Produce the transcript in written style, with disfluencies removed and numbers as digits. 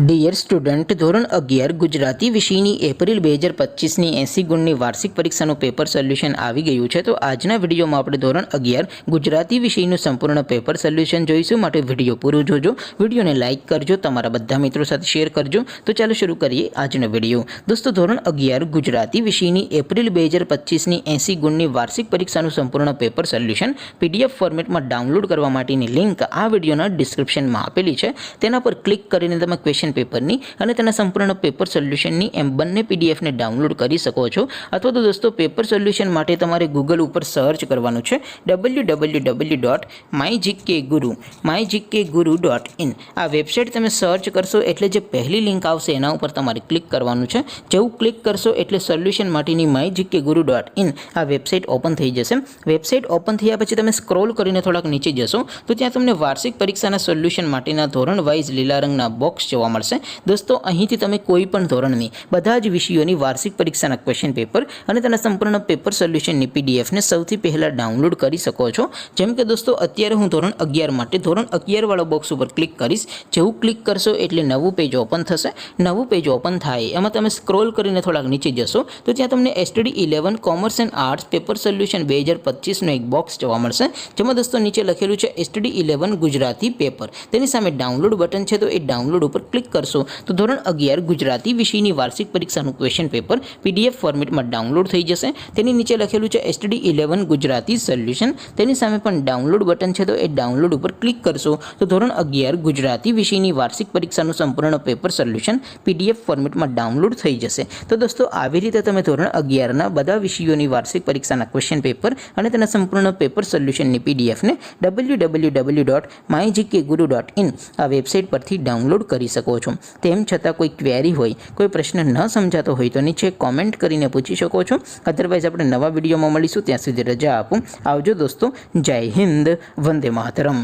Dear student, ધોરણ 11 ગુજરાતી વિષયની April 2025ની 80 ગુણની વાર્ષિક પરીક્ષાનું પેપર સોલ્યુશન આવી ગયું છે। તો આજના વિડીયોમાં આપણે ધોરણ 11 ગુજરાતી વિષયનું સંપૂર્ણ પેપર સોલ્યુશન જોઈશું। માટે વિડીયો પૂરો જોજો, વિડીયોને લાઇક કરજો, તમારા બધા મિત્રો સાથે શેર કરજો। તો ચાલો શરૂ કરીએ આજનો વિડીયો। દોસ્તો, ધોરણ 11 ગુજરાતી વિષયની એપ્રિલ 2025ની 80 ગુણની વાર્ષિક પરીક્ષાનું સંપૂર્ણ પેપર સોલ્યુશન પીડીએફ ફોર્મેટમાં ડાઉનલોડ કરવા માટેની લિંક આ વિડીયોના ડિસ્ક્રિપ્શનમાં આપેલી છે। તેના પર ક્લિક કરીને તમે ક્વેશ્ચન પેપરની અને તેના સંપૂર્ણ પેપર સોલ્યુશનની એમ બંને પીડીએફને ડાઉનલોડ કરી શકો છો। અથવા તો દોસ્તો, પેપર સોલ્યુશન માટે તમારે ગૂગલ ઉપર સર્ચ કરવાનું છે www.mygkguru.in। આ વેબસાઇટ તમે સર્ચ કરશો એટલે જે પહેલી લિંક આવશે એના ઉપર તમારે ક્લિક કરવાનું છે। જેવું ક્લિક કરશો એટલે સોલ્યુશન માટેની mygkguru.in આ વેબસાઇટ ઓપન થઈ જશે। વેબસાઇટ ઓપન થયા પછી તમે સ્ક્રોલ કરીને થોડાક નીચે જશો તો ત્યાં તમને વાર્ષિક પરીક્ષાના સોલ્યુશન માટેના ધોરણ વાઇઝ લીલા રંગના બોક્સ જોવા મળશે। દોસ્તો, અહીંથી તમે કોઈ પણ ધોરણની બધા જ વિષયોની વાર્ષિક પરીક્ષાના ક્વેશ્ચન પેપર અને તેના સંપૂર્ણ પેપર સોલ્યુશનની પીડીએફને સૌથી પહેલાં ડાઉનલોડ કરી શકો છો। જેમ કે દોસ્તો, અત્યારે હું ધોરણ 11 માટે ધોરણ 11 વાળા બોક્સ ઉપર ક્લિક કરીશ। જેવું ક્લિક કરશો એટલે નવું પેજ ઓપન થશે। નવું પેજ ઓપન થાય એમાં તમે સ્ક્રોલ કરીને થોડાક નીચે જશો તો ત્યાં તમને STD 11 commerce and arts paper solution 2025નો એક બોક્સ જોવા મળશે। જેમાં દોસ્તો નીચે લખેલું છે STD 11 ગુજરાતી પેપર। તેની સામે ડાઉનલોડ બટન છે, તો એ ડાઉનલોડ ઉપર ક્લિક કરશો તો ધોરણ 11 ગુજરાતી વિષયની વાર્ષિક પરીક્ષાનું ક્વેશ્ચન પેપર પીડીએફ ફોર્મેટમાં ડાઉનલોડ થઈ જશે। તેની નીચે લખેલું છે STD 11 ગુજરાતી સોલ્યુશન। તેની સામે પણ ડાઉનલોડ બટન છે, તો એ ડાઉનલોડ ઉપર ક્લિક કરશો તો ધોરણ 11 ગુજરાતી વિષયની વાર્ષિક પરીક્ષાનું સંપૂર્ણ પેપર સોલ્યુશન પીડીએફ ફોર્મેટમાં ડાઉનલોડ થઈ જશે। તો દોસ્તો, આવી રીતે તમે ધોરણ 11ના બધા વિષયોની વાર્ષિક પરીક્ષાના ક્વેશ્ચન પેપર અને તેના સંપૂર્ણ પેપર સોલ્યુશનની પીડીએફને www.mygkguru.in આ વેબસાઇટ પરથી ડાઉનલોડ કરી શકો છો। તેમ છતાં કોઈ ક્વેરી હોય, કોઈ પ્રશ્ન ન સમજાતો હોય તો નીચે કોમેન્ટ કરીને પૂછી શકો છો। અધરવાઇઝ આપણે નવા વિડીયોમાં મળીશું, ત્યાં સુધી રજા આપો। આવજો દોસ્તો, જય હિન્દ, વંદે માતરમ।